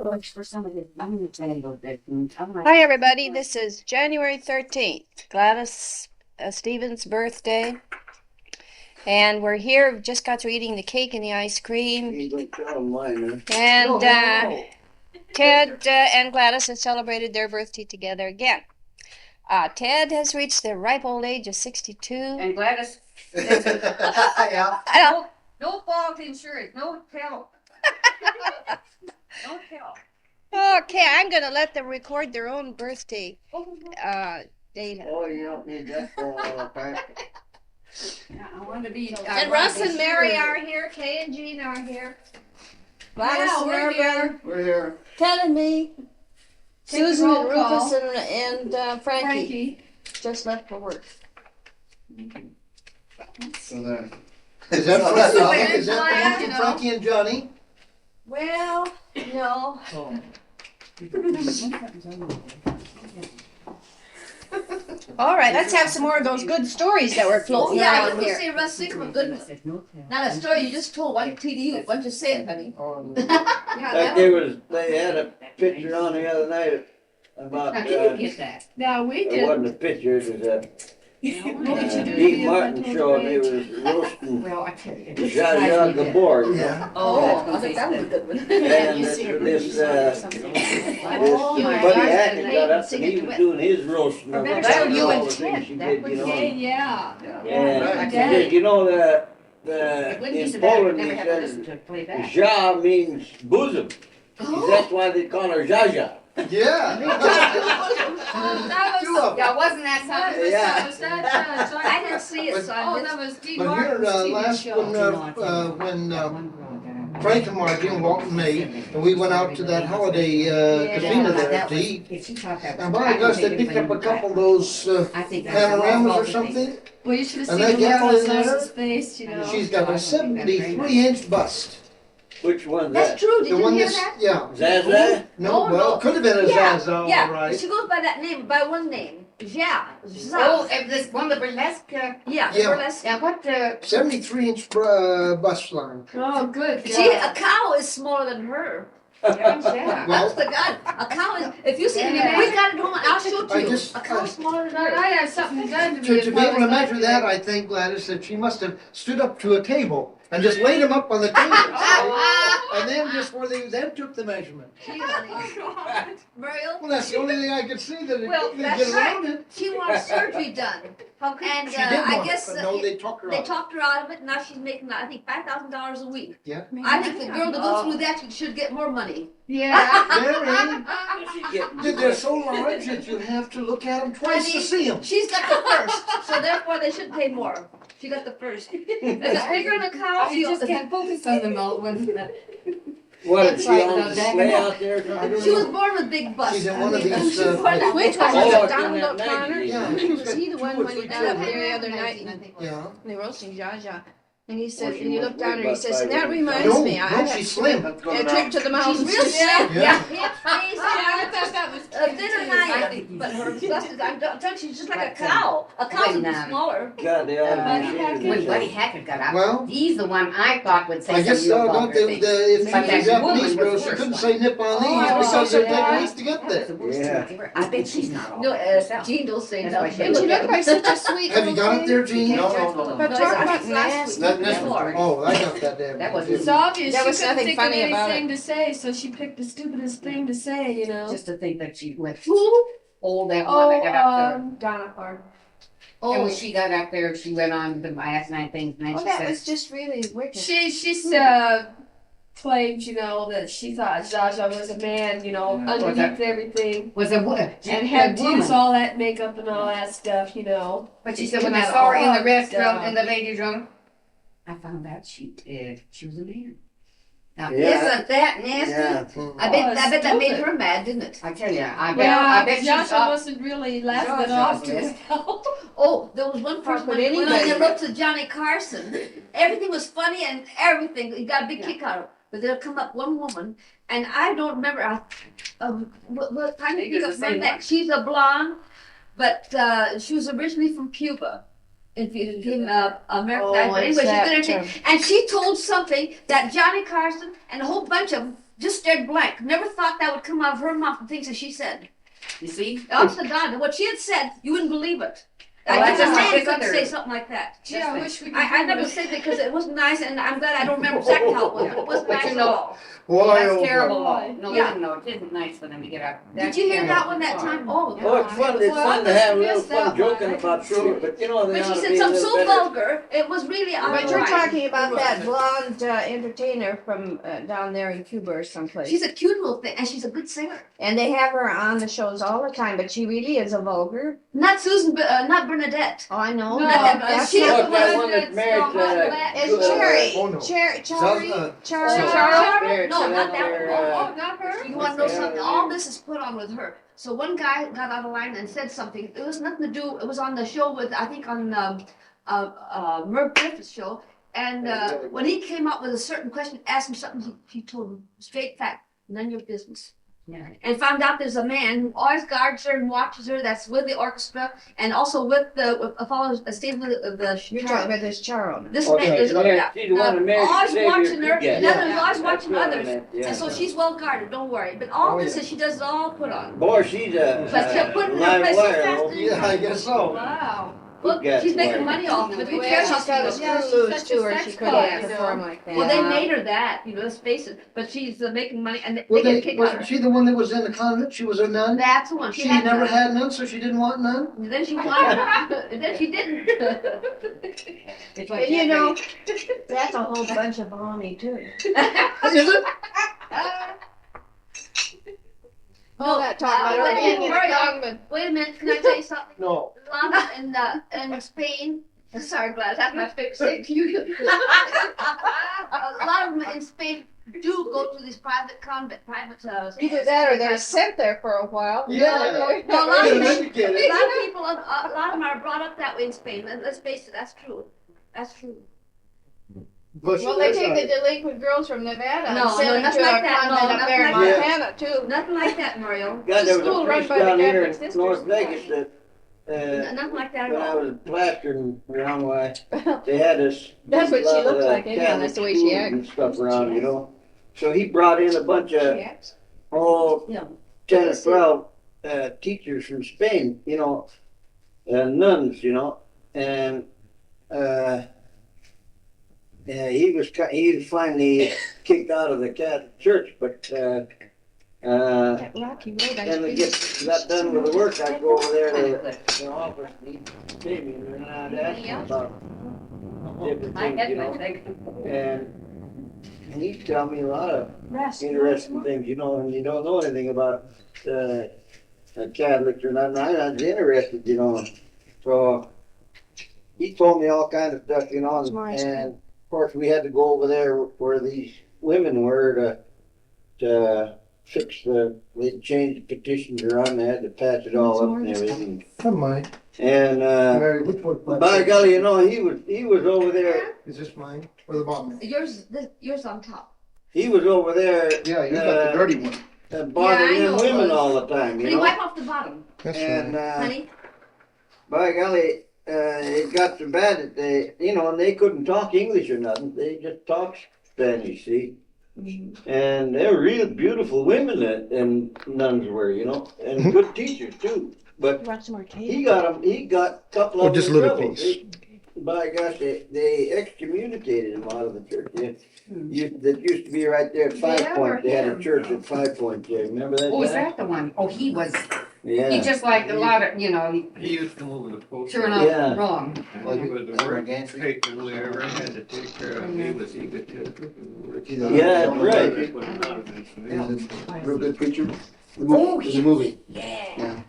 Hi, everybody. This is January 13th, Gladys Stevens' birthday. And we're here. We just got through eating the cake and the ice cream. And Ted and Gladys have celebrated their birthday together again. Ted has reached the ripe old age of 62. And Gladys, Yeah. no fault insurance, no help. No help. Okay, I'm going to let them record their own birthday data. Oh, you don't need that for a I want to be. And Russ and Mary are here. Kay and Jean are here. Gladys Yeah, and we're Irvin. here. We're here. Ted and me. Take the Susan roll and call. Rufus and Frankie Frankie. just left for work. So there. Is that Oh, that's all. Is that Plan, you know. Frankie and Johnny? Well, no. Oh. All right, let's have some more of those good stories that were floating Yeah, around you here. say Russ Sick of a good one. Not a story you just told. Why TDU? Why don't you say it, honey? Oh, Like they had a picture on the other night about, Now, can you get that? Now we it did. wasn't a picture, it was a What did you do? Dean Martin show, and they was roasting Well, I tell you. Zsa Zsa Gabor. yeah. Oh, I think that was a good one. And this Oh, my Buddy gosh, Hackett and got they up and he was doing his roasting of Remember all you and the things she did, you know. Okay, yeah. And he Right. said, you know, It wouldn't be in so bad if Poland, we he never had to says, listen to it play back. Zsa means bosom. That's why they call her Zsa Zsa. Yeah. Oh, that Two was. of them. Yeah, wasn't that That something? was, Yeah. that was that. I didn't see it, so I Oh, missed. that was Dean But here, Martin's TV last show. when Frank and Margie and Walt and me, and we went out to that holiday casino there to eat. And by gosh, they picked up a couple of those I think panoramas or something. Well, you should have And seen that gal Laura's in there, Laura's face, you know. She's got a 73-inch bust. Which one's That's that? true, did The you one hear that's, that? yeah. Zaza? No, Oh, well, no. it could have been a Yeah, Zaza, all Yeah, right. she goes by that name, by one name. Yeah. Oh, and this one, the burlesque, Yeah, Yeah. burlesque. yeah, what, 73-inch bust line. Oh, good. See, a cow is smaller than her. yeah. Well- Honest to God, a cow is, if you see, Yeah. we got it home, I'll show it I to you. just- A cow is smaller than Now, her. I have something done to me. To if be I able to was measure that, accurate. I think, Gladys, that she must have stood up to a table and just laid them up on the table. And then just where they then took the measurement. Gee, honey. Muriel, Well, that's the only thing I could see that it Well, could that's get around it. she wants surgery done. And She did I want it, guess but no, they talked her they out. talked her out of it. Now she's making, I think, $5,000 a week. Yeah. I think the girl that goes through that should get more money. Yeah. Mary, they're so large that you have to look at them twice to see them. She's got the first, so therefore they should pay more. She got the first. If it's bigger than a cow, You just can't focus on them all when What, It's is she like on the display Dagenham. out there? or I don't she was know. born with big bust. She's in one of I mean, these, she was born that way. Which one Oh, was it's it, in Donald that O'Connor? magazine. Yeah, she's Was got he the one 2 or when he 3 got up children. there the other night and Yeah. they were roasting Zsa Zsa? And he said, she and he must looked down weigh and he about says, and that 500 reminds No, me, I no, had she's slim. a trip to the mountains. She's real to- slim. Yeah. I thought that was Thinner than I am, but her bust is, I'm telling you, she's just like a cow. A cow would be smaller. God, they all when Buddy Hackett got out, Well, he's the one I thought would say I guess some real don't vulgar they, things. if she's But a that Japanese woman girl, was she worse. couldn't say Nipponese Oh, because they yeah. take weeks to get That was the there. worst Yeah. thing ever. I bet she's not all No, by herself. Jean don't say That's why nothing. she And she looked like such a sweet Have you little got it thing. there, Jean? No, But No, talk it's about nasty. That, that's, Before. oh, I got that there. That was It's obvious There she was couldn't nothing think of funny about anything to say, so she picked the stupidest thing to say, you know. just to think that she went, Who? oh, that one that got up there. Donna Park. And Oh, when she got up there, she went on the asinine things, and then Oh, she that said, was just really wicked. She claimed, you know, that she thought Zsa Zsa was a man, you know, underneath everything. was a woman. And had to woman. use all that makeup and all that stuff, you know. But she said when I Not saw her in all the restaurant, stuff. in the ladies' room, I found out she was a man. Now, Yeah. isn't that nasty? Yeah. I bet that made stupid. her mad, didn't it? I tell you, I Yeah, bet she Zsa Zsa thought, wasn't really laughing it Zsa off Zsa too was- well. Oh, there was one person could when anybody they wrote to Johnny Carson, everything was funny and everything. He got a big kick out of it. But there'll come up one woman, and I don't remember. What time did you Figures the her same neck? She's a blonde, but she was originally from Cuba. If you came American, Oh, but anyway, she's that good at it. And she told something that Johnny Carson and a whole bunch of them just stared blank. Never thought that would come out of her mouth, the things that she said. You see? Honest to God, what she had said, you wouldn't believe it. Well, I that's just just like man this couldn't other- say something like that. Gee, I wish we could. I never said it because it wasn't nice, and I'm glad I don't remember exactly how it was. It wasn't But nice you at know- all. That's terrible. Why? No, Yeah. listen, no, it isn't nice for them to get up. Did you hear that one that time? Oh, Oh, it's fun, it's Well, fun I to have a must little miss that fun one. joking I about can see shit, it. but you know, they but ought she to said be a something little so better. vulgar, it was really out But of you're line. talking about that blonde entertainer from down there in Cuba or someplace. She's a cute little thing, and she's a good singer. And they have her on the shows all the time, but she really is a vulgar. Not Susan, not Bernadette. Oh, I know. No, that's she's not- Look, that one that's married no, to not that. that. It's Cherry. Oh, no. Charlie. Zaza. Charlie. Charlotte? No, not that one. Oh, not her? You want to know something? All this is put on with her. So one guy got out of line and said something. It was nothing to do. It was on the show with I think on Merv Griffith's show. And when he came up with a certain question, asked him something, he told him straight fact, none of your business. Yeah. And found out there's a man who always guards her and watches her. That's with the orchestra and also with the follows stays with the. You're talking about this Charlie. This Okay, man is yeah, she's the one that married always Xavier watching her. Cugat. The other is always That's watching what I others. meant, yeah. And so she's well guarded, don't worry. But all Oh, this yeah. is she does it all put on. Boy, she's a But she'll put in her live place so wire. fast. oh. Yeah, I guess so. Wow. Look, Cugat she's making wire. money off of it. Who Well, cares how she's got a she Yeah, screw she's loose such to a her. sex She pot, couldn't you know. perform like that. Well, they made her that, let's face it. But she's making money and they Well, get a kick out of wasn't her. she the one that was in the convent? She was a nun? That's the one. She never none. had none, so she didn't want none? And then she wanted and then she didn't. It's like And you that know, lady- that's a whole bunch of baloney too. Is it? Oh, that talking about her being in a convent. Wait a minute, can I tell you something? No. A lot in Spain. Sorry, Gladys, that's my fix. A lot of them in Spain do go to these private convent, Either that or they're sent there for a while. Yeah. No, a lot of You're them, educated. a lot of people, a lot of them are brought up that way in Spain. Let's face it, that's true. That's true. But Well, they take the delinquent girls from Nevada and No, send no, them nothing to like a that. No, convent up there in nothing like Montana too. Nothing like that, Mario. God, there was School a run priest by the down here Catholic in sisters. North Vegas that, Nothing like that at when I all. was plastering around, why, they had us. That's what she lot of looks like anyhow, Catholic that's the way she schools acts. and stuff around, you know. So he brought in a bunch of, oh, Yeah. 10 or 12 teachers from Spain, you know, nuns, you know, and yeah, he was finally kicked out of the Catholic Church, but That rocky road I then we got done with the work, I'd go over there to the office and he'd see me and I'd ask him about different I things, had you my know, thing. and he'd tell me a lot of interesting things, you know, and you don't know anything about Catholics or nothing. I was interested, you know. So he told me all kinds of stuff, you know, and of course we had to go over there where these women were to fix they'd changed the petitions around, they had to patch it all up and everything. Come on. And Mary, which one? by golly, you know, he was over there. Is this mine or the bottom? Yours on top. He was over there Yeah, you got the dirty one. bothering Yeah, I know them it women was. all the time, you Honey, know. wipe off the bottom, That's And right. honey. by golly, it got so bad that they, you know, and they couldn't talk English or nothing. They just talked Spanish, see. And they were real beautiful women that them nuns were, you know, and good teachers too. But he got a couple of them just a in little trouble. piece. By gosh, they excommunicated him out of the church. That used to be right there at Five Yeah, Point. They had a him. church at 5 Point there. Remember that? Oh, is guy? that the one? Oh, he was, Yeah. he just like a lot of, you know, He used to move the post. turn out Yeah. wrong. And he was the worst patron we ever had to take care of. He was egotistical. Yeah, that's right. That's what anonymous is. Real good picture. Oh, It's a movie. Yeah.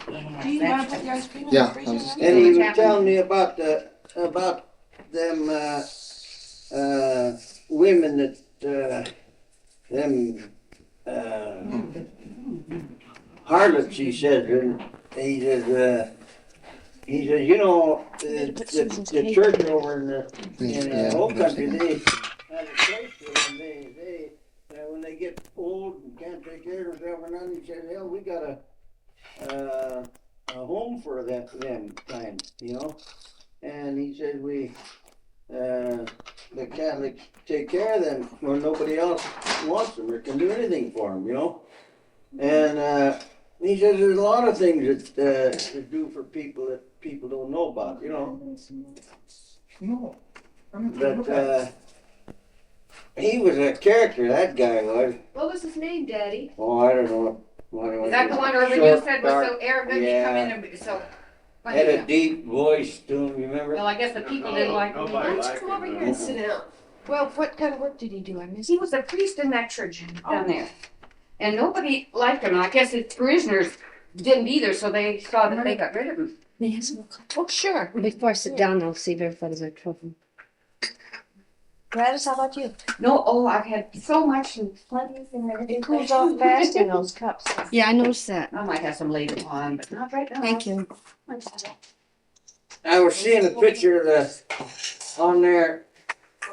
Do you want to put the ice cream in Yeah, the freezer? I was just- then? And he What's was happening? telling me about them women that them harlots. He said, and he says, you know, the church over in the old country, they have a place for them. They when they get old and can't take care of themselves or nothing, he said, hell, we got a home for them kind, you know. And he said, we the Catholics take care of them when nobody else wants them or can do anything for them, you know? And he says there's a lot of things that do for people that people don't know about, you know? No. But he was a character, that guy was. What was his name, Daddy? Oh, I don't know. Is that the one over you Short, said was dark, so arrogant? He come in and so. funny. Had a deep voice to him, remember? Well, I guess the people didn't like him. Why Nobody don't you liked come over him. here and sit down? Well, what kind of work did he do? I missed. He was a priest in that church down there. And nobody liked him. I guess his parishioners didn't either, so they saw that they got rid of him. Oh, sure. Before I sit down, I'll see if everybody's at trouble. Gladys, how about you? No, oh, I've had so much and plenty of things. It cools off fast in those cups. Yeah, I noticed that. I might have some later on, but not right now. Thank you. I was seeing a picture of the, on there,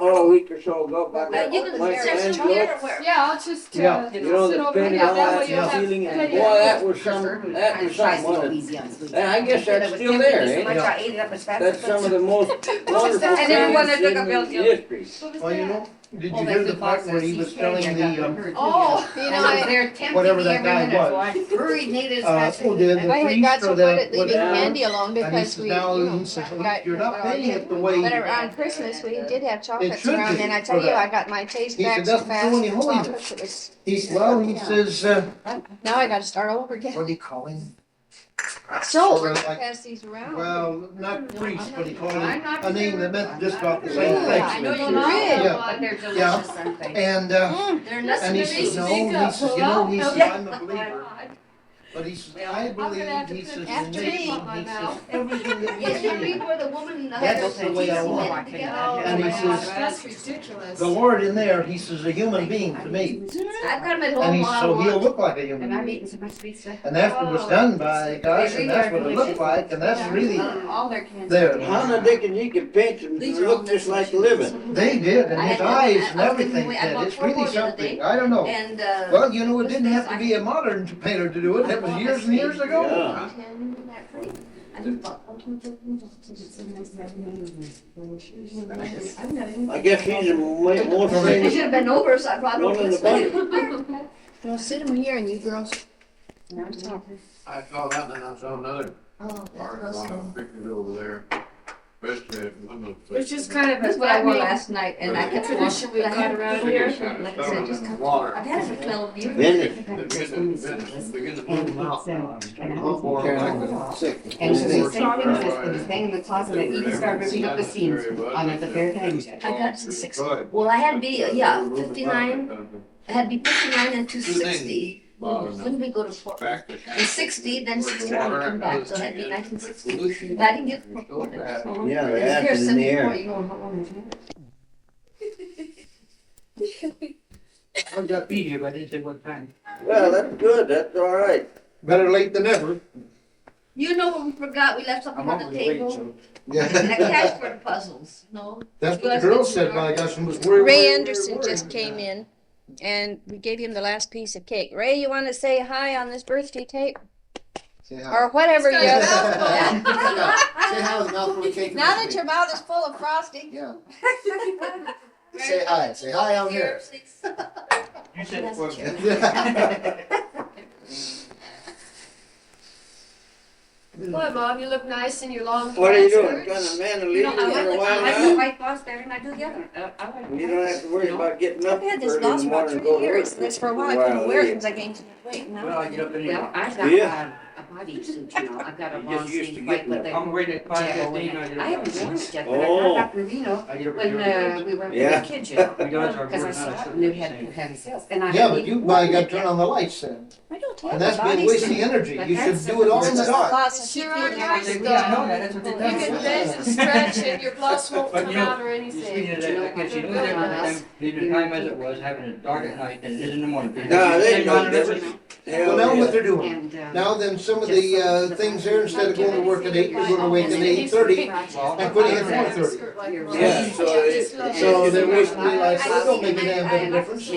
a week or so ago, about that You can Michelangelo. here or where? Yeah, I'll just Yeah. You know, sit the over painted here. all That that way you'll have ceiling, and plenty boy, of- that was some, I guess that's still there, ain't it? I ate it up as fast That's as some of the most wonderful And everyone that things took a in bill, history. What was Well, you that? know, did you hear the part where he was telling the, Oh, You And know, I was I, there tempting whatever me that every guy minute, so was. I hurried and ate it as fast who as did I the I had priest got or so the good at leaving whatever. candy alone And he because says, we, now, you know, he says, got, you're not paying it the way. but around Christmas we did have chocolates should around, be and I for tell you, that. I got my taste He back said, so "Doesn't fast. show any with holiness." chocolates, it was- He says, Now I got to start all over again. what do you call him? So Sort we're of gonna like- pass these around. Well, not priest, but he called I'm him not a name that meant just about the same Yeah, thing. I know you know, did. but they're delicious, aren't they? And, They're nothing and he to says, me. no, big he up. says, you know, he says, I'm a believer. God. But he says, Well, I I'm gonna have believe, to he put says, after in me. nature, on my he says, mouth. everything that Yes, you you do. read where the woman That's the way I want met it. together. And he Oh, says, that's ridiculous. The Lord in there, he says, a human being to me. I've got them at And home he, all I so he'll want. look like a human And I'm being. eating so much pizza. And after it was done by gosh, and that's what it looked like, and that's really All their candy. there. How the dickens you could paint them These to are all look just like the living? They did, and I his had- eyes I and was everything giving away- I did. bought It's 4 really more the other something. day. I don't know. And, Well, you know, it didn't have to be a modern painter to do it. That was years and years ago. Yeah. I guess he's a more I famous should have been over, so I brought it one over in the this bunch. way. Well, sit them here and you girls. I saw that and I saw another Oh, article pictures over there. Especially if one of the. It's just kind of That's a what I wore bad last night, and I kept tradition we've got around here. Like I said, just come. Water. I've had it for 12 years. Then Begin to move out. Sick. And so the same thing was the thing in the closet that even started ripping up the seams on it the very thing. I got to 60. Well, I had to be, yeah, 59. I had to be 59 and 260. When did we go to Fort? Back to. And 60, then 61 come back, so I had to be 1960. But I didn't get Fort. So Yeah, it the was acid here in the 74, air. you know, how long is I got easier, but I didn't say what time. Well, that's good, that's all right. Better late than never. You know what we forgot? We left something I'm on the always late, table. so. And a cash for the puzzles, no? That's what the girl said, my gosh, and was worried. Ray Anderson just came in, and we gave him the last piece of cake. Ray, you want to say hi on this birthday tape? Or whatever you. It's got a mouthful. Say hi with a mouthful of cake. Now that your mouth is full of frosting. Yeah. Say hi. Say hi out here. You said it was. What, Mom? You look nice in your long What are you pants. doing, kind of man to leave You you know, for a while I like the now? white boss better than I do the other. I like You don't have to worry about getting up I've had this early in loss the about morning to 3 go to years. work. That's for a while I couldn't wear it because I gained so much weight. Well, Now I get up anyway. Well, I've got Yeah. a bodysuit, you know. I've got a You're long just used to sleeve white getting with up. a I'm waiting at 5:15. I haven't worn it yet, but I Oh. got Dr. Vino I get up when at we were Yeah. kids, you know. We got our Because I board saw now, it so and they it's the had same. heavy sales. And I Yeah, had but you probably got to turn on the lights then. I don't have And a that's been body wasting suit. energy. But You should that's do it all in the Just dark. lots of Sure people are in nice, there. They- yeah, I know that, that's what they You tell can me. bend and stretch and your blouse won't But come you know, out or You see, anything. that, because you knew that by the time, the time as it was, having it dark at night than it is in the morning. No, they Same know on it different. is. Well, now what they're doing, And, now then some of the things there, instead of going to work at 8, you're going to wake at 8:30 and quitting at 4:30. Yeah, So they're basically like, well, it don't make a damn bit of difference.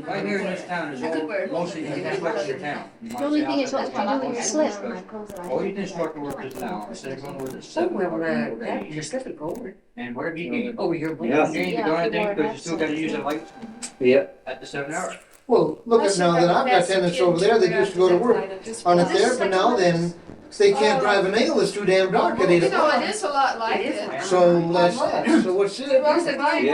Right here in this town is all, mostly in this part of the town. The only thing is what you do with your slip. All you can start to work this now, instead of going with the Oh, 7 well, hour that, your slip would go over. and wherever you can. Over your blade. Yeah. You ain't doing anything, because you still gotta use the lights Yeah. at the 7 hour. Well, look at now that I've got tenants over there that used to go to work on it there, but now then, they can't drive a nail, it's too damn dark at 8 You know, o'clock. it is a lot like It is it. like- So that's that, so what's It it? wasn't like Yeah,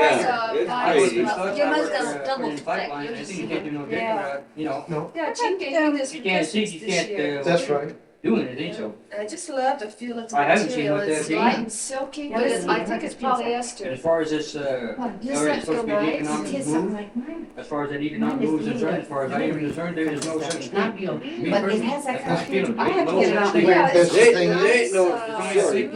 this, it's like- crazy. You must have double Putting pipeline, I think you can't do no digging, you know, Yeah, Jim gave me this you can't see, you this year. can't, That's right. do anything, so. I just love the feel of the I haven't seen material. what It's they're light doing. and silky, Yeah, but this it's, is I think it's And polyester. as far as this, This area supposed to be the nice. economic move, as far as that economic move is concerned, as far as I am concerned, there is no such Not thing. real. Me But it personally, has that I kind feel of, it. I have to No get it such out thing. there. Yeah, That's it's the thing. nice, There ain't no silky, shortage.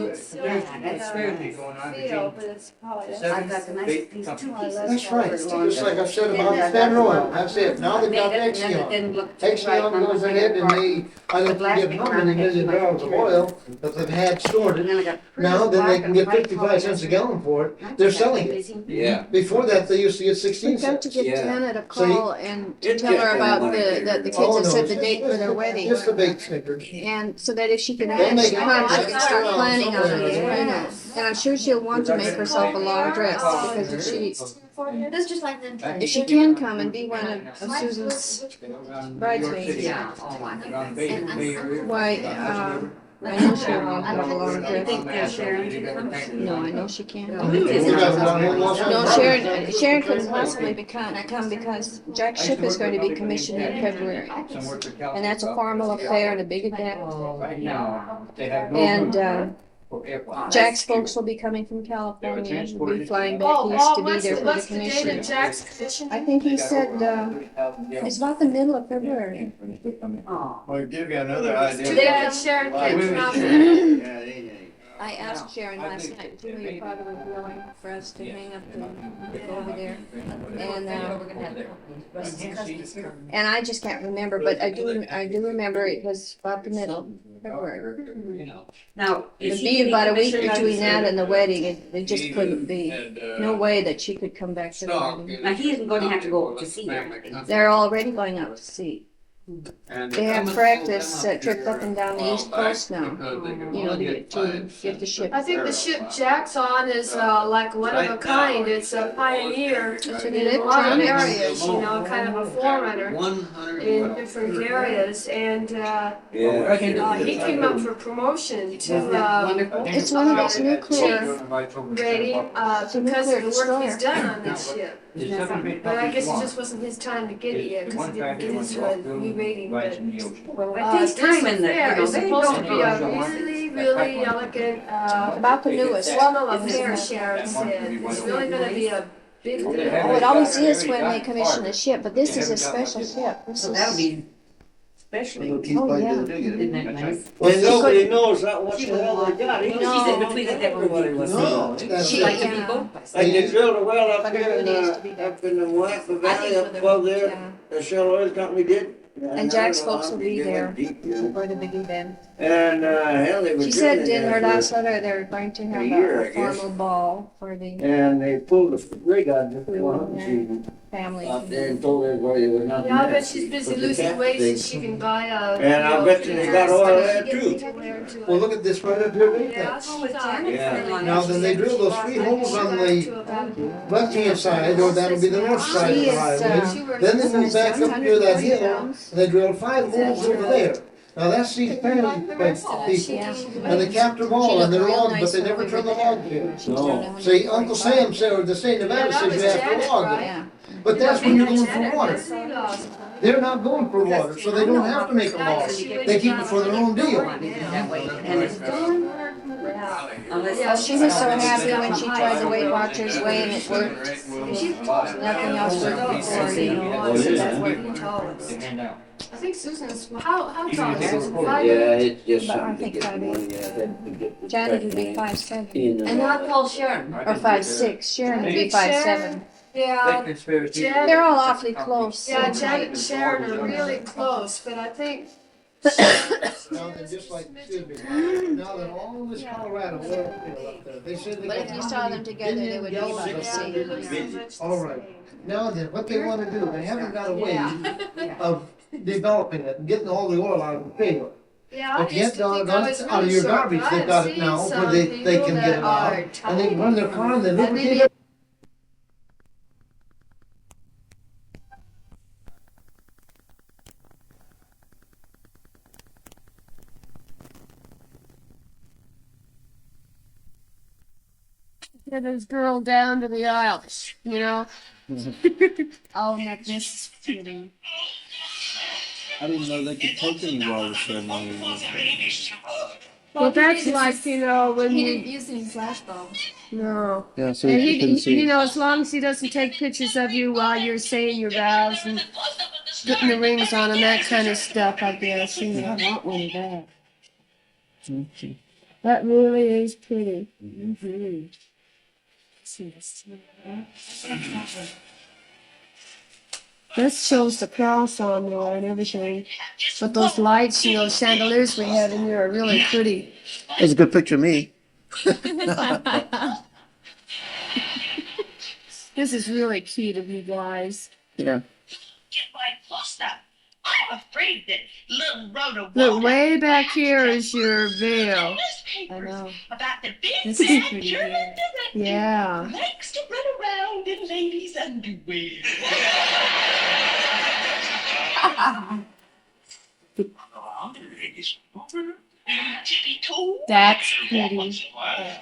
That's therapy going on feel, between but it's seven I've got the nice, big these two companies. pieces. That's right, just like I said about Standard Oil, that's it, now they've got Exxon. Exxon goes ahead and they, I don't forget how many million barrels of oil that they've had stored it. Now, then they can get 55 cents a gallon for it, they're selling it. Yeah. Before that, they used to get 16 We've got to cents. give Yeah. Janet a call and to It tell her just about don't wanna that the get kids Oh, have no, set the it's date for their just- wedding. Just the big Snickers. And so that if she can They'll actually make it come, she happen. can start planning on it. Yeah. I know. And I'm sure she'll want to make herself a long dress because if That's just like them. she can come and be one of Susan's bridesmaids. Yeah, oh, I know. Around Bay Area. Why, I know she'll want to have a long I think dress. Sharon should come. No, I know she can't. We got it down here in Los No, Angeles. Sharon couldn't possibly come because Jack's ship is going to be commissioned in February. Some work for And that's a formal affair and a big event. Right now, they have no And room for airplanes. Jack's folks will be coming from California. We'll be flying back Oh, east to be what's there the, for the what's the date commission. of Jack's commission? I think he said, it's about the middle of February. Oh. Well, give you another idea. Yeah, Sharon Wait, came wait, from. Yeah, it ain't any. I asked Sharon last night, do your father was willing for us to hang up the, go over there. And I just can't remember, but I do remember it was about the middle of February. Now, is It'd she be getting about a week commissioned? between that and the wedding. It just couldn't be. No way that she could come back to the wedding. Now, he isn't gonna have to go to see her. They're already going out to sea. They have practice trip up and down the East Coast now, you know, to get the ship. I think the ship Jack's on is like one of a kind. It's a pioneer It's an in a lot of electronics. areas, you know, kind of a forerunner in 100. different areas. And Yeah. he came up for promotion to Wonderful. It's one of those nuclear, rating because of the work he's done on this ship. But But I guess it just wasn't his time to get it yet because he didn't get his re-rating. But I think time in the, you affair know, is they supposed to don't be a know. really, really elegant, about the newest. formal affair, Sharon said. It's really gonna be a big deal. Oh, it always is when they commission a ship, but this is a special ship. This So that'll is, be especially, oh, yeah. isn't that nice? And nobody knows what the hell they got. She said between the Everybody was No, saying. that's She it. likes to be both. Like they drilled a well up But here everybody needs to be there. up in the Moapa Valley, up Yeah. above there, the Shell Oil Company did. And Jack's folks will be They there. went deep, you know. For the big event. And, hell, they were. She said drilling in her there last letter they're going to have a year, a I guess. formal ball for the And they pulled the rig out just one, she family. up there and told everybody there was nothing Yeah, I there. bet she's busy But the losing cat weight so thing- she can buy a. And I bet you they got oil there too. Well, look at this right up here, right Yeah, there. she was on it. Yeah. Now, then they drill those 3 holes on the left-hand side, or that'll be the north side of She the is, highway. Then they move back up near that hill, and they drill 5 holes over there. Now, that's the family people. And they capped them all on their log, but they never turn the log pins. No. See, Uncle Sam said, or the state of Nevada says you have to log them. Yeah. But that's when you're going for water. They're not going for water, so they don't have to make a log. They keep it for their own deal. That way, and it's done. Unless. Yeah, she was so happy when she tried the Weight Watchers way and it worked. Nothing else worked before, you know. Oh, So yeah. that worked. I think Susan's, how tall is Susan? Yeah, 5'8"? it's just But I something to think get that'd be- money out of. Janet would be 5'7", In And how tall Sharon? or 5'6". Sharon would be 5'7". Yeah, conspiracy. Jen- They're all awfully close. yeah, Janet and Sharon are really close, but I think. Now then, just like, excuse me, now that all this Colorado oil field up there, they said they But got if you how saw many them together, they billion would be gallons about the of same. oil? All right. Now then, what they want to do, they haven't got a way of developing it and getting all the oil out of the field. Yeah, I But used yet, to think I doggone was it, out of really your short, garbage, but they've I've got it seen now, some where they people can that get it out. are And they run their car and they And lubricate maybe it. get this girl down to the aisle, you know? Oh, now this is pretty. I didn't know they could take any water ceremony. Well, that's like, you know, when He you. didn't use any flash bulbs. No. Yeah, so And you couldn't see. you know, as long as he doesn't take pictures of you while you're saying your vows and putting the rings on and that kind of stuff, I guess. You know. I want one of that. That really is pretty. Mm-hmm. This shows the cross on there and everything. But those lights, you know, chandeliers we have in here are really pretty. That's a good picture of me. This is really cute of you guys. Yeah. I'm afraid that little Rhoda Look, way back here is your veil. I know. about the big This is bad pretty German good. director Yeah. who likes to run around in ladies' underwear. To be told, That's pretty.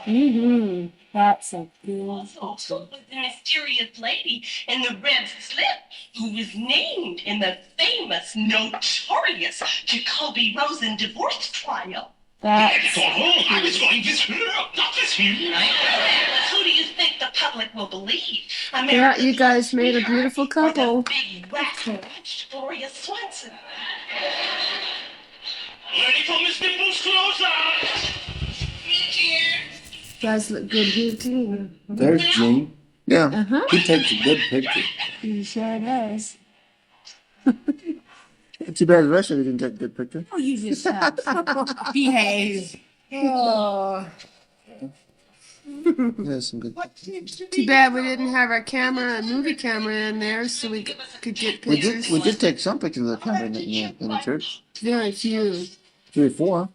Mm-hmm. That's a good also was the mysterious lady in the red slip who was named in the famous, notorious Jacoby Rosen divorce trial. That's I was going this not this Who do you think the public will believe? yeah, you guys made a beautiful couple. Big whack Gloria Swanson. Ready for Miss Nipples closer? You guys look good here too. There's Gene. Yeah. Uh-huh. He takes a good picture. He sure does. Too bad the rest of it didn't take a good picture. Oh, you just behave. Oh. There's some good. Too bad we didn't have our camera and movie camera in there so we could get We pictures. did take some pictures of the camera in the church. Very few. 3 or 4.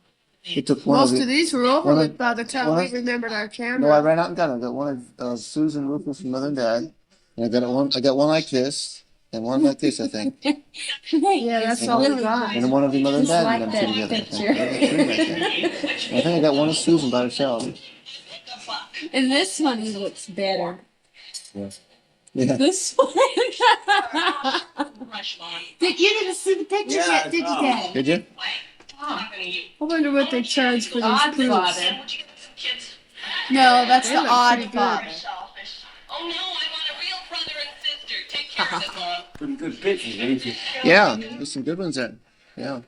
It took one Most of of the. these were over one with of- by the time one we of- remembered our No, I camera. ran out and got it. I got one of Susan Rufus from Mother and Dad, and I got one like this, and one like this, I think, Yeah, that's all we got. and then one of the Mother and Dad. like and that them two together. I picture. think. 3 like that. And I think I got one of Susan by herself. And this one looks better. Yeah. This one. Did you didn't see the pictures yet, did you, Dad? Did you? I wonder what they charge for these proofs. No, that's They the look odd pretty good. father. Oh no, I want a real brother and sister. Take care of them. Pretty good pictures, ain't you? Yeah, there's some good ones there. Yeah.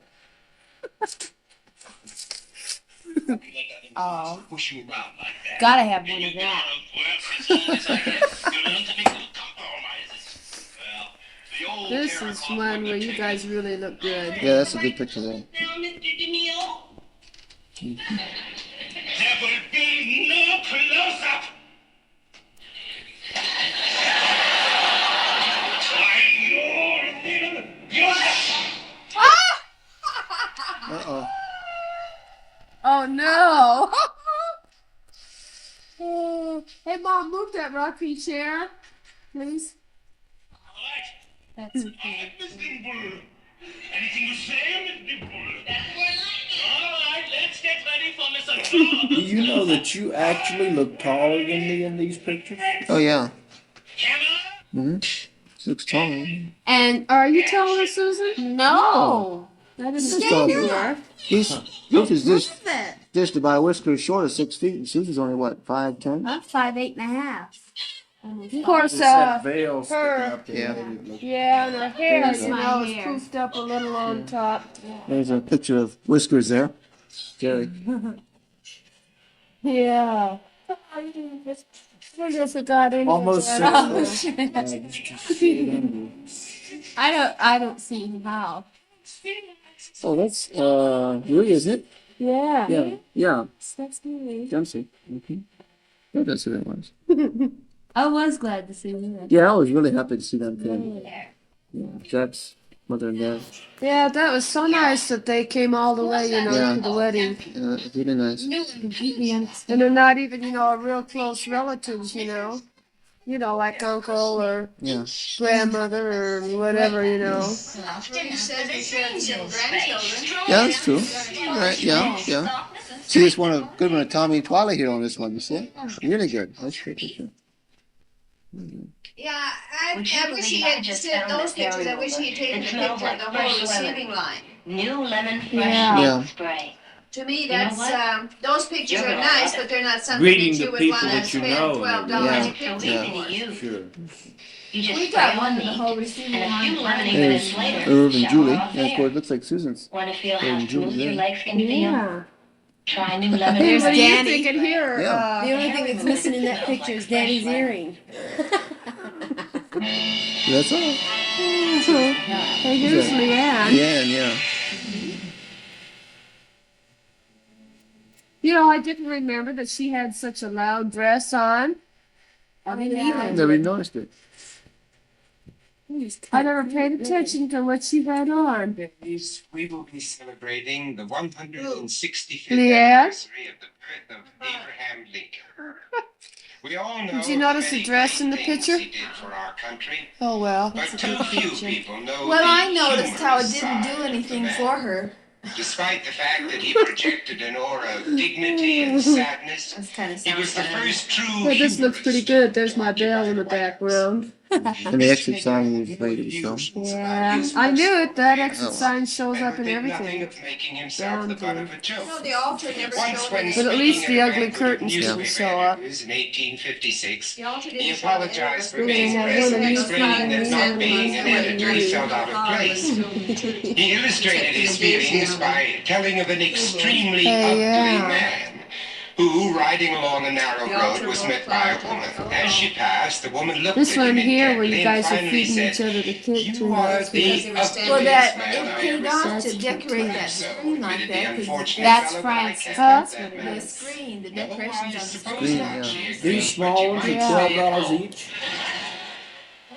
Oh, gotta have one of that. This is one where you guys really look good. Yeah, that's a good picture there. Now, Mr. DeMille. There will be no close-up. Uh-oh. Oh no! Oh, hey, Mom, move that rocking chair, please. That's Mr. Dimple. Anything to say, Mr. Dimple? That's more like it. All right, let's get ready for Mr. Do you know that you actually look taller than me in these pictures? Oh, yeah. Mm-hmm. She looks taller. And are you taller, Susan? No. I didn't She's think taller. you were. This is just to buy whiskers short of 6 feet, and Susan's only what, 5'10"? I'm 5'8.5". Of course, veil her- Yeah. yeah, and her hair, There's you my know, is hair. poofed up a little on top. There's a picture of whiskers there. Jerry. Yeah. I guess it got in. Almost I 6 don't know. foot. Yeah, just sit under. I don't see how. Oh, that's Louis, isn't it? Yeah. Yeah, yeah. That's me. Dempsey. Mm-hmm. Yeah, that's who it was. I was glad to see that. Yeah, I was really happy to see them again. Yeah, Jack's mother and dad. Yeah, that was so nice that they came all the way, Yeah. to the wedding. Yeah, really nice. And they're not even, a real close relatives, like uncle or Yeah. grandmother or whatever, She says we should send grandchildren. Yeah, that's true. Right, yeah, yeah. See, it's good one of Tommy and Twilight here on this one, you see? Really good. That's good picture. Yeah, I wish he had just sent those pictures. I wish he had taken a picture of the whole receiving line. New lemon fresh Yeah. milk spray. To me, know that's what? those pictures You're are gonna nice, love but they're not something Greeting that the you would people want to that you spend know. $12 Yeah. a picture Yeah. for. You. Sure. You just We spray got on one the of the whole receiving and a few line. lemony There's minutes later, Irv and shower Julie. off And of hair. course, it looks like Susan's. Want to feel Irv how and Julie smooth your there. legs can feel? Yeah. Try new lemon Here's fresh. Danny. Thinking here. Yeah. The only thing that's missing in that picture is Danny's earring. That's all. Hey, here's Leanne. Yeah. I didn't remember that she had such a loud dress on. I didn't either. Never noticed it. I never paid attention to what she had on. We will be celebrating the 165th Yeah. anniversary of the birth of Abraham Lincoln. We all know Did you notice the many dress in the great things picture? he did for our country, Oh, well. but too few people know Well, the I noticed how it humorous didn't do side of the anything man. for her. Despite the fact that he projected an aura of dignity and sadness, That's kind of he was the first true Hey, this looks pretty humorist good. There's to my bell in the occupy white background. And the exit sign was later, so. Yeah, I knew it. That exit Oh. sign shows and up in would think nothing everything. of making himself the butt of a joke. No, the altar never Once showed when any. But at least speaking the at a ugly banquet of curtains didn't newspaper show up. editors in 1856, The altar he didn't show any. apologized for Really being had present, one of these explaining that not problems being an and editor really felt out of place. He illustrated his feelings by telling of an extremely Hey, ugly yeah. man who, riding along a narrow road, was met by a woman. As she passed, the woman looked This at him one here, where intently you and guys are finally feeding said, each other the cake "You are tonight. the Because they were standing- ugliest Well, that man it I paid ever off saw." to decorate that So, screen like admitted the that, 'cause unfortunate That's fellow, but I Frank's can't huh? help that the man. screen, the Well, decorations I on the suppose screen. not, Yeah. she agreed, These but small you ones might are say $12 no. each.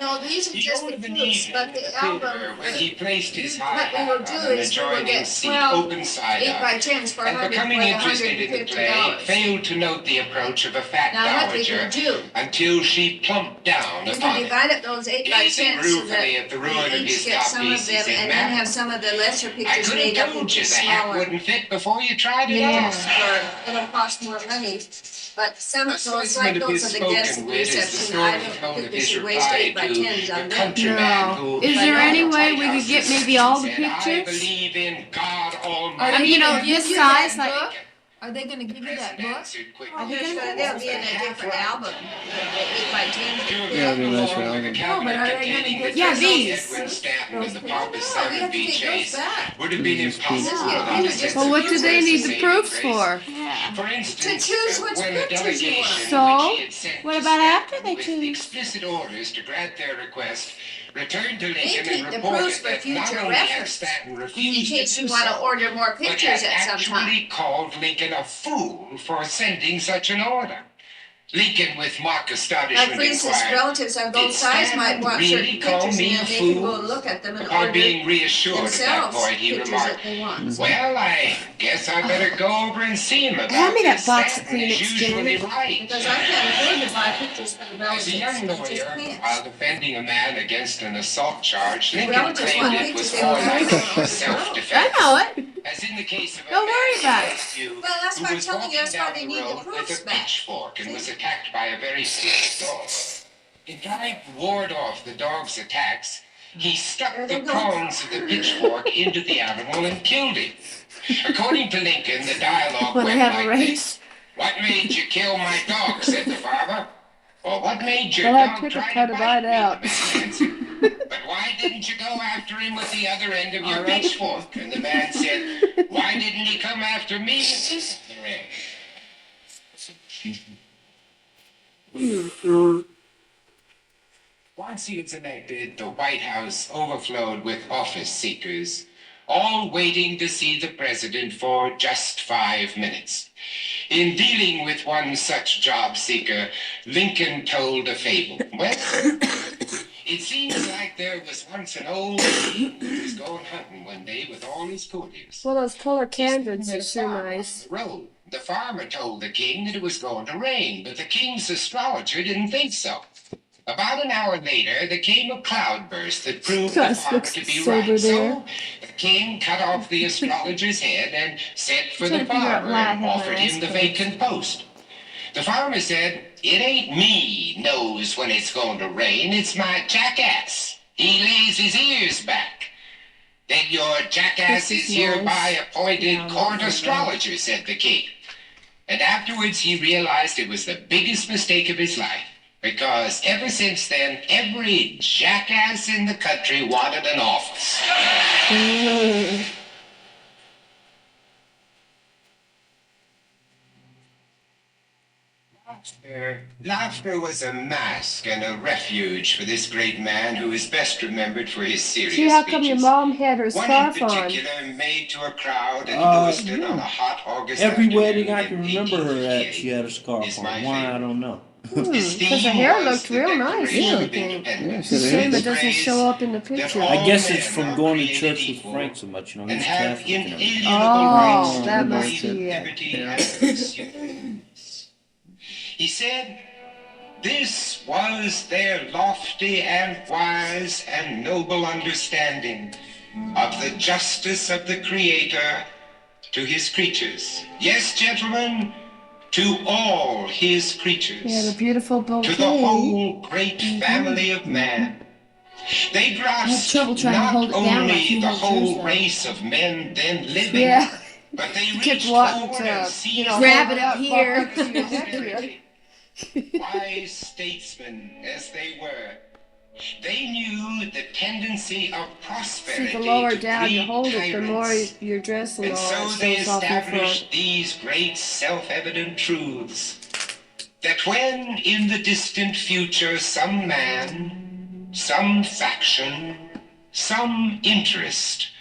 No, these are He just the opened an fruits, evening but the album, when he placed his high what we will hat do on an is we will adjoining get seat 12 open side 8 by up, 10s for and becoming interested in the play, $150. failed to note the approach of a fat Now what we dowager can do, until she plumped down you upon can him. divide up those 8 by Gazing 10s so ruefully at the ruin of that we his each get some of copies, he them said, and then "Madam, have some of the lesser I pictures could have made up told into you the hat smaller wouldn't fit before you tried it miniatures on." for, it'll cost more money. But some of A those, specimen like of those his are the guests spoken at the wit is the reception, sort I of don't tone think of we his should waste reply 8 by to 10s the on them. countryman No. who, Is there any way we could get maybe all the said, "I pictures? believe in God Almighty." I mean, this size, like. Are they gonna give you that book? Answered quickly. They'll be in a different album, the 8 by 10s. Yeah, it'd be nice for album. No, but are they gonna get Yeah, those? these. Edwin Stanton and the No, pompous you have to 7B take those chase back. would have been These impossible pieces. without Yeah, a these are sense just of Well, what do they need the saving proofs grace. for? For instance, To choose which when the pictures you want. delegation So, which he had sent what to about after Stanton they with choose? explicit orders to grant their request returned to They Lincoln keep and the reported proofs for that not future only had reference, Stanton in refused case to you do wanna so, order more but pictures had at some time. actually called Lincoln a fool for sending such an order. Lincoln, with mock Like astonishment, for instance, inquired, relatives on both "Did sides Stanton might want really certain call pictures and me a then they can go fool?" and look at them and Upon order being reassured at that themselves point, he pictures remarked, that they want. "Well, I guess I better go over and see him about Hand me that this. box of Stanton is Kleenex, usually Janet. right." Because I can't afford to buy pictures for the As relatives. a young I just lawyer, can't. while defending a man against an assault charge, Lincoln relatives claimed want it pictures was they more want like to self-defense. I know it. As in the case of a Don't worry man about in it. rescue Well, that's who why I'm was telling you, walking that's why down they the need the road proofs with a back. pitchfork and was attacked by a very fierce dog. In trying to ward off the dog's attacks, he stuck the prongs of the pitchfork into the animal and killed him. According to Lincoln, the dialogue When they went have a like race. this. "What made you kill my dog?" said the farmer. "Or what made your Well, I dog took a try cut to of bite that me?" out. the man answered. "But why didn't you go after him with the other end of your pitchfork?" And the man said, "Why didn't he come after me with this other end?" Once he was elected, the White House overflowed with office seekers, all waiting to see the president for just 5 minutes. In dealing with one such job seeker, Lincoln told a fable. Well, it seems like there was once an old king who was going hunting one day with all his courtiers. Well, those color canvas are so nice. Road. The farmer told the king that it was going to rain, but the king's astrologer didn't think so. About an hour later, there came a cloudburst that proved the Gus farmer looks to be sober right. there. So the king cut off the astrologer's head and sent for Trying the to figure out farmer why I and have my offered him the eyes vacant post. The farmer said, "It ain't me knows when it's going to rain, it's my jackass. He lays his ears back." "Then your jackass This is is hereby nice. appointed Yeah, court that's astrologer," said the king. And afterwards he realized it was the biggest mistake of his life, because ever since then, every jackass in the country wanted an office. Laughter was a mask and a refuge for this great man who is best remembered for his serious See how come your speeches. mom had her One in scarf on? particular made to a crowd at Lewiston on a hot August Every afternoon wedding I in can remember her at, 1858 she had a scarf is on. my Why, I favorite. don't know. His Because her theme hair was looked the real nice and Declaration of everything. Independence. It's a shame it His doesn't praise show up in the that picture. all I guess men it's from are going to created church with equal Frank so much, you know, and he's have Catholic and everything. inalienable Oh, rights to that the must life, be it. liberty, and pursuit. He said, "This was their lofty and wise and noble understanding of the justice of the Creator to his creatures. Yes, gentlemen, to all his creatures. He had a beautiful To the bouquet. whole great family of man. They I have grasped trouble trying to not hold it down like only you the hold whole yours down. race of men then living, Yeah. but they You kept reached wanting forward to, and seized grab it upon up here. up to your neck here. Wise statesmen as they were, they knew the tendency of prosperity See, the lower to down you breed hold it, the more tyrants. your dress and And all so that they shows off in front. established these great self-evident truths, that when in the distant future some man, some faction, some interest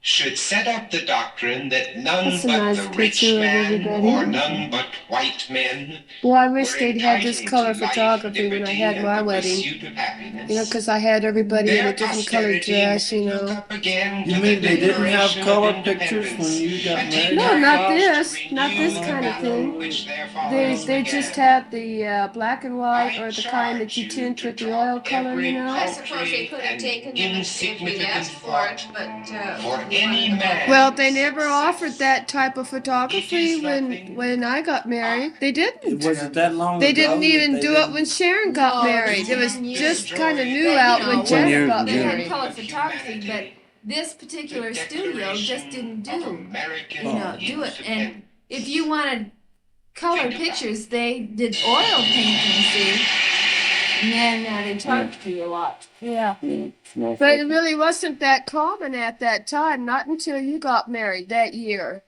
should set up the doctrine that none That's a but nice the rich picture of man everybody. or none but white men Well, I wish were they'd had this entitled color to life, photography when I liberty, had and my the wedding. pursuit of happiness. You know, because I had everybody in Their a different colored posterity dress, you might look know. up again You to mean the they didn't have Declaration of color pictures when Independence you got and take married? No, their not vows to this. Not this renew kind the of battle thing. which their They fathers they began. just had the black and white, I or the kind that you charge tint to with the drop oil color, every you know. I suppose they could have and taken them if we'd insignificant asked for it, thought but for we any wanted to man. Well, they never offered that type of It photography is nothing when I got married. They didn't. Was it that long They ago didn't that even they do it didn't- when Sharon got No, married. It was 10 years. just kind of new But, out you when know, Janet years got ago. They had married. color photography, but this particular studio just didn't do, you know, do it. And if you wanted color pictures, they did oil painting, see? And then they charged you a lot. Yeah. But it really wasn't that common at that time, not until you got married that year.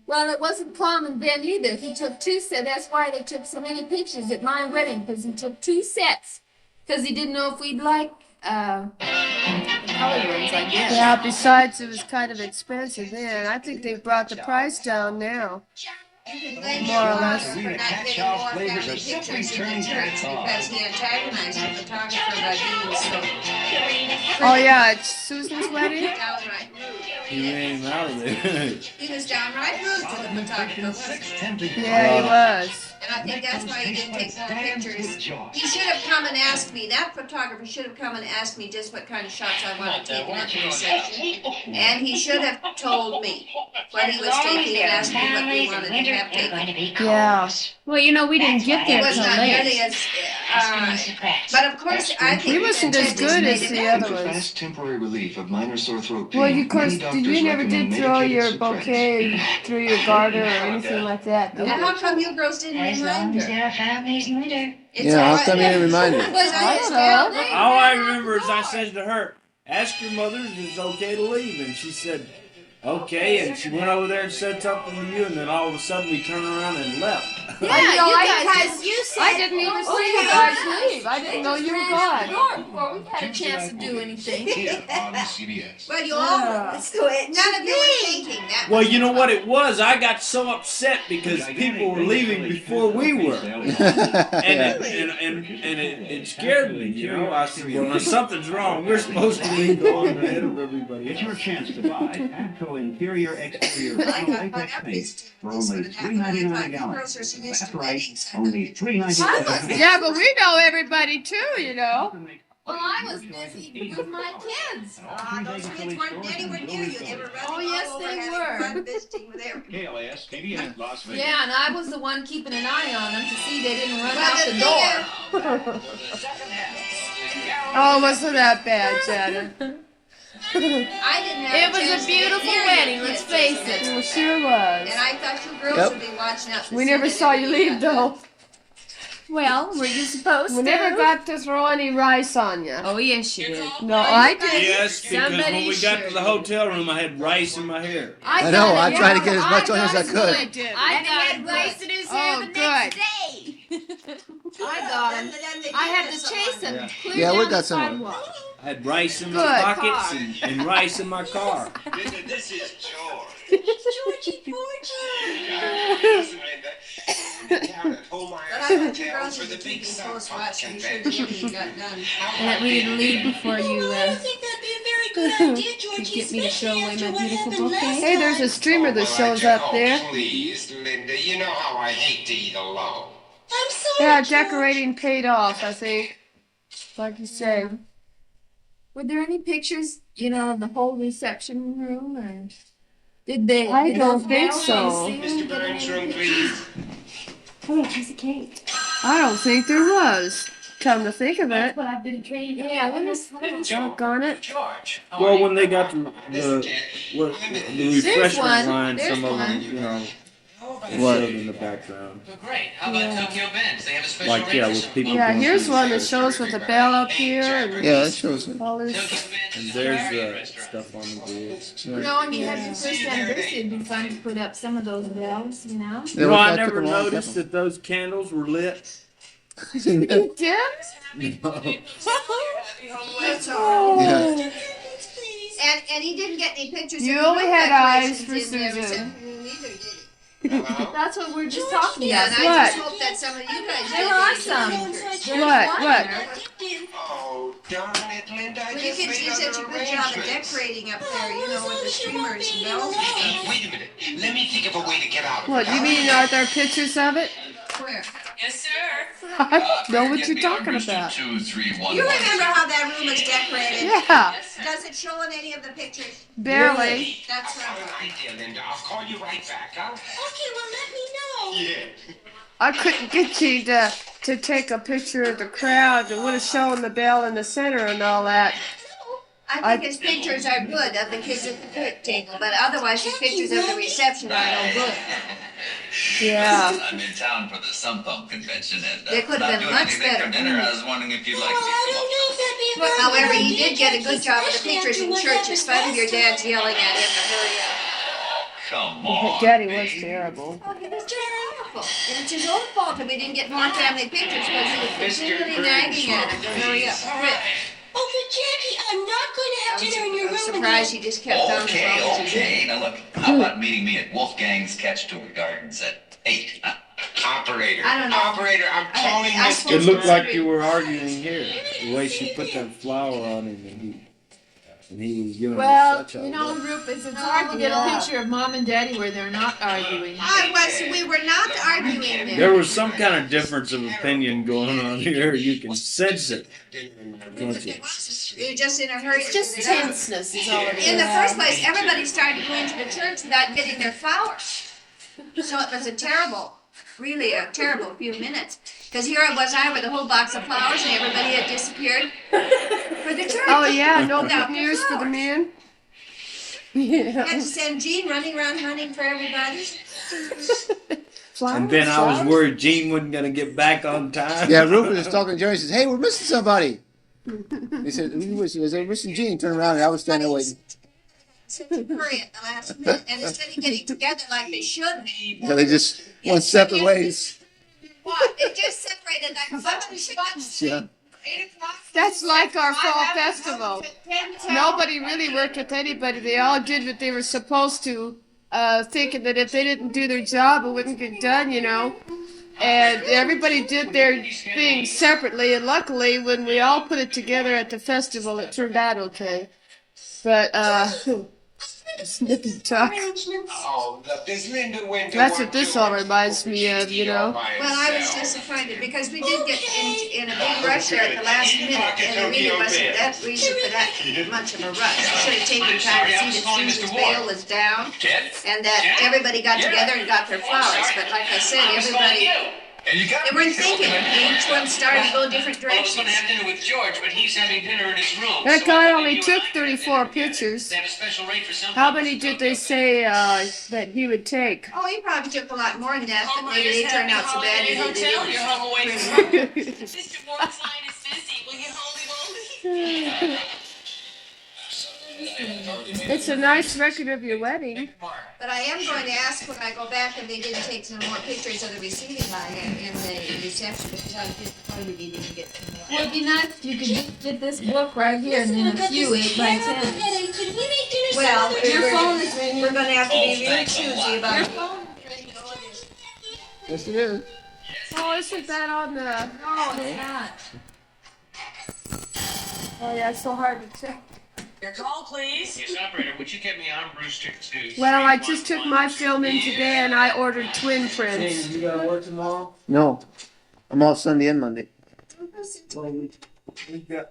Well, it wasn't common then either. He took two sets. That's why they took so many pictures at my wedding, because he took two sets. Because he didn't know if we'd like the colored ones, I guess. Yeah, besides it was kind of expensive then. I think they've brought the price down now. More or less. For not getting more family pictures in the church because he antagonized the photographer by being so Oh yeah, it's Susan's wedding? downright rude. He ran him out of there. He was downright rude to the photographer, wasn't he? Yeah, he was. And I think that's why he didn't take more pictures. He should have come and asked me. That photographer should have come and asked me just what kind of shots I wanted taken at the reception. And he should have told me what he was taking and asked me what we wanted to have taken. Yeah. Well, you know, we didn't get He there was till not nearly late. as, but of course, I think He wasn't as good as the other ones. Fast temporary relief of minor sore throat pain. Well, of course, Many doctors you never did recommend throw your medicated Suppress. bouquet through your garter or anything like that, did And you? how come you girls didn't remind her? there are families later. It's Yeah, all how right. come you didn't remind her? Was I I don't down know. there? All I remember is I said to her, ask your mother if it's okay to leave. And she said, Okay, and she went over there and said something to you, and then all of a sudden we turned around and left. Yeah, I didn't even see you guys leave. I didn't know you were gone. Before we had a chance to do anything. Here on CBS. Well, you all, none of you were thinking that. Well, you know what it was? I got so upset because people were leaving before we were. And it scared me, you know. I said, well, something's wrong. We're supposed to be going ahead of everybody. It's your chance to buy Atco Interior Exterior Vinyl Latex Paint for only $3.99 a gallon. That's right, only $3.99. Yeah, but we know everybody too, you know. Well, I was busy with my kids. Those kids weren't anywhere near you. They were running all yes, over they having were. fun visiting with everybody. KLAS, TVN, Las Vegas. Yeah, and I was the one keeping an eye on them to see they didn't run Well, out the the door. Oh, wasn't that bad, Janet? I didn't have It a was chance a to get beautiful near your wedding, let's kids, face wasn't it. It sure was. And I thought you girls Yep. would be watching out. to We see never that saw you everybody leave, got though. Well, were you supposed We never got to throw any rice on you. Oh, yes, you did. No, I did. Yes, because when Somebody we got sure to the hotel room, I had rice in my hair. I know, I tried to get as much on as I could. I got him rice in his hair Oh, the good. next day. I got him. I had to chase him Yeah. clear Yeah, we down got the some. sidewalk. I had rice in my Good. pockets and rice in my car. This is George. Georgie Porgy. But I thought you girls would be keeping close watch and be sure that everything got done. And that we didn't leave before you I think that'd be a very good idea, could Georgie. get me to show away especially my after what beautiful happened bouquet. last Hey, there's time. a streamer that shows up there. Please, Linda, you know how I hate to eat alone. I'm sorry, Yeah, George. decorating paid off, I think. Like you say. Were there any pictures, you know, of the whole reception room, or did they? I did don't those think bells so. and singing Mr. get Burns' any room, pictures? please. Oh, piece of cake. I don't think there was. Come to think of it. That's what I've been trained. Yeah, let me. Doggone it. George. Well, when they got the There's refreshment one. line, There's some of one. them, you know, What? showed in the background. Great. How about Tokyo Bends? They have a special Like, yeah, with people Yeah, going here's through one the that shows with the bell up here and Yeah, that shows it. all Tokyo this. Bends And is there's a the great restaurant. stuff on the bridge. No, I mean, at your first anniversary, it'd be fun to put up some of those bells, you know? Yeah, You know, we I took never them all, noticed kept that those candles were lit. You did? That's all right. Yeah. And he didn't get any pictures. You of the only room had eyes decorations for in there, Susan. Neither did he. That's what we're just talking Yeah, about. and I just hope that some of you guys There did are get some. any pictures. There's What? one What? there. Oh, darn it, Linda. I Well, you just did made such a other good job of arrangements. decorating up there, you know, with the streamers and bells and stuff. Wait a minute. Let me think of a way to get out of What, it. you mean are there pictures of it? Where? Yes, sir. I don't know what you're talking about. You remember how that room is decorated? Yeah, Does it show in any of the pictures? barely. That's I have right. an idea, Linda. I'll call you right back, huh? Okay, well, let me know. Yeah. I couldn't get you to take a picture of the crowd that would have shown the bell in the center and all that. I think his pictures are good of the kids at the picnic table, but otherwise his pictures of the reception are no good. Yeah. I'm in town for the Sum Pump convention and They could have not been doing much anything better. for dinner. I was wondering if you'd like Well, to I don't know if that'd be a But very however, good he idea, did get a Jackie, good job of the especially pictures after in what church, in happened spite of your last dad's time. yelling at him to hurry up. come on. Daddy was terrible. Oh, he was just awful. And it's his own fault that we didn't get more family pictures because he was continually nagging at him to hurry up. Quick. Oh, but Jackie, I'm not going to have dinner in your I'm room surprised again. he just kept on as Okay, long as he did. okay. Now look, how about meeting me at Wolfgang's Catch Tour Gardens at 8? Huh? Operator. I don't know. Operator, I'm calling I Mr. suppose It looked like Considering- you were arguing here. The way she put that flower on him and he was giving her Well, such a you know, look. Rufus, it's hard to get a picture of Mom and Daddy where they're not arguing. We were not arguing There there. was some kind of difference of opinion going on here. You can sense it. Can't you? We were just in a hurry. It's just to get out. tenseness is all it is. In the first place, everybody started to go into the church without getting their flowers. So it was really a terrible few minutes. Because here I was, with a whole box of flowers and everybody had disappeared for the church. Oh yeah, no Without their computers for the flowers. men. Had to send Jean running around hunting for everybody. And then I was worried Gene wasn't going to get back on time. Yeah, Rupert was talking to Jerry. He says, "Hey, we're missing somebody." He said, "Who was?" He said, "We're missing Gene." Turn around, and I was standing there waiting. such a hurry at the last minute, and instead of getting together like they should. Yeah, they just went separate ways. What? They just separated like a bunch of chickens. Yeah. That's like our fall festival. Nobody really worked with anybody. They all did what they were supposed to, thinking that if they didn't do their job, it wouldn't get done, you know. And everybody did their thing separately. And luckily, when we all put it together at the festival, it turned out okay. But, snippy talk. Oh, look, does Linda Winter That's want what this to all watch reminds me of, you know. Well, I was disappointed because we did get in a big rush there at the last minute, and there really wasn't that reason for that much of a rush. We should have taken time to see that Susan's bail was down, and that everybody got together and got their flowers. But like I said, everybody, they weren't thinking. Each one started to go different Well, I was directions. gonna have dinner with George, but he's having dinner in his room. That so guy I only knew took I- 34 pictures. They have a special rate for some. How many did they say that he would take? Oh, he probably took a lot more than that, but maybe they turned out so bad he didn't. Hotel, you're home away from Mr. Ward's line is busy. Will you hold him? It's a nice record of your wedding. But I am going to ask when I go back if they didn't take some more pictures of the receiving line in the reception, because I probably didn't get some more. Well, it'd be nice if you could get this book right here and then a few 8x10s. Well, Your phone is ringing. we're going to have to be really choosy about Your it. phone is ringing. Yes, it is. Oh, isn't that on the? No, it's not. Oh yeah, it's so hard to check. Your call, please. Yes, operator, would you get me on Brewster 2? Well, I just took my film in today and I ordered twin prints. You gotta work tomorrow? No. I'm off Sunday and Monday. We've got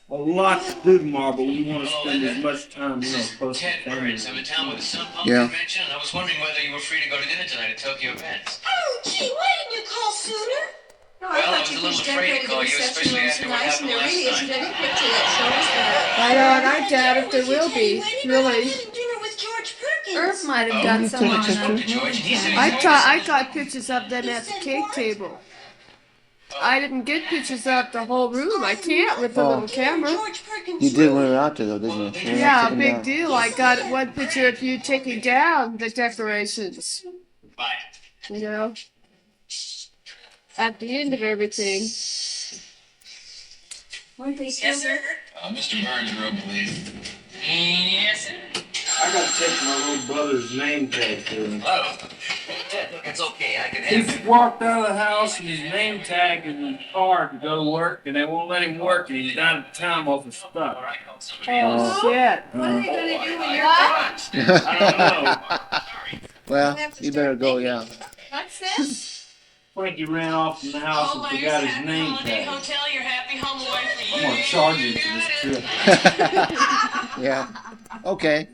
a lot to do tomorrow, but we want to spend as much time, close to Ted family. Burns, I'm in town with the Sun Pump Yeah. Convention, and I was wondering whether you were free to go to dinner tonight at Tokyo Events. Oh, gee, why didn't you call sooner? No, Well, I I thought was you a little just afraid to decorated call the you, reception especially room after so what nice, and happened there really last isn't night. any picture that shows that. I know, and I doubt if there will be, really. Dinner with George Perkins. Earth might have Oh, done you some took a on picture? the George, he said I got pictures of them at the cake table. I didn't get pictures of the whole room. I can't with the little camera. George Perkins. You did when we were out there, though, didn't you? Yeah, a big deal. I got one picture of you taking down the decorations. Bye. You know, at the end of everything. Yes, sir. Mr. Burns' room, please. Yes, sir. I gotta take my little brother's name tag to him. Hello. It's okay, I can He have it. walked out of the house and his name tag is in his car to go to work, and they won't let him work, and he's down at time off his stuff. Oh, shit. What are you going to do when you're gone? I Well, you better go, yeah. What's this? Frankie ran off from the house and Home forgot his Happy name Holiday tag. Hotel, you're happy home away for I'm you. gonna charge him for this trip. Yeah. Okay.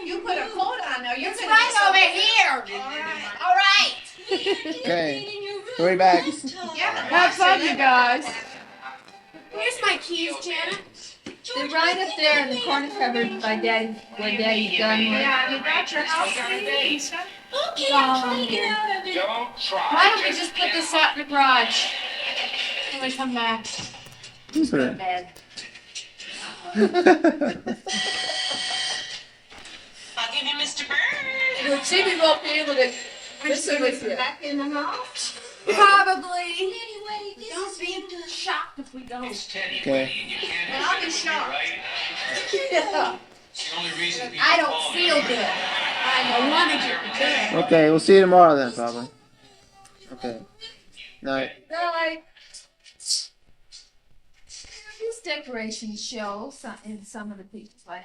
You put a coat on there. You're It's right over here. All right. Okay. Hurry back. Have fun, you guys. Here's my keys, Janet. They're right up there in the corner cupboard by Daddy, where Daddy's done. Yeah, you got your house already. Okay, I'm trying to get out of it. Don't try. Why don't we just put this out in the garage when we come back? Who's that? Bad. I'll give you Mr. Burns. Well, Jimmy won't be able to listen with you. Back in the house? Probably. Anyway, Don't be shocked if we don't. It's Teddy, Okay. buddy, and you can't Well, I'll be have it, shocked. right? Yeah. It's the only reason people I don't call feel me. good. I wanted you to bed. Okay, we'll see you tomorrow then, probably. Okay. Night. Night. These decorations show in some of the people's life.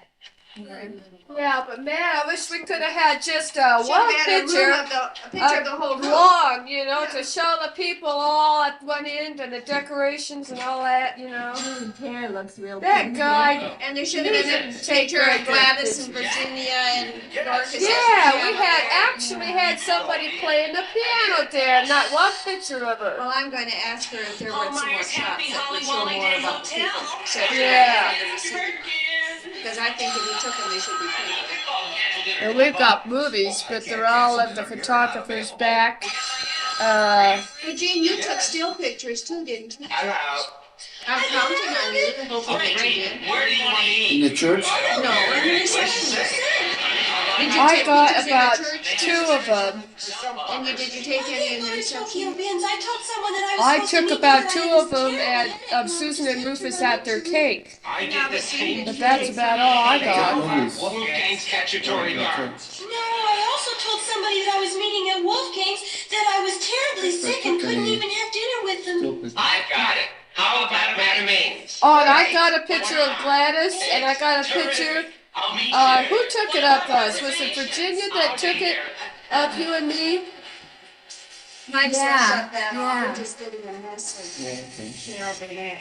Yeah, but man, I wish we could have had just one picture. A picture of the whole room. Long, to show the people all at one end and the decorations and all that, His hair looks real That pink. guy. And there should have been a picture of Gladys and Virginia and Dorcas. Yeah, we had somebody playing the piano there, not one picture of her. Well, I'm going to ask her if there were some more Almeyer's shots Happy that would Holly show Wally more Day about the people. Hotel. Except for Yeah. Mr. Perkins. Because I think if we took them, they should be painted. And we've got movies, but they're all at the photographer's back. Hey, Jean, you took still pictures too, didn't you? Hello. I'm counting on you to hope you bring it. Where do you want to eat? In the church? No, in the reception. I got about 2 of them. And did you take any in the reception? I took about 2 of them at Susan and Rufus at their cake. I did the same. But that's about all I got. Wolfgang's cacciatore gardens. No, I also told somebody that I was meeting at Wolfgang's that I was terribly sick and couldn't even have dinner with them. I got it. How about Madame Ames? Oh, and I got a picture of Gladys, and I got a picture. Who took it of us? Was it Virginia that took it of you and me? Yeah. Shut that off. We're just getting a message. Yeah, okay. They're over there.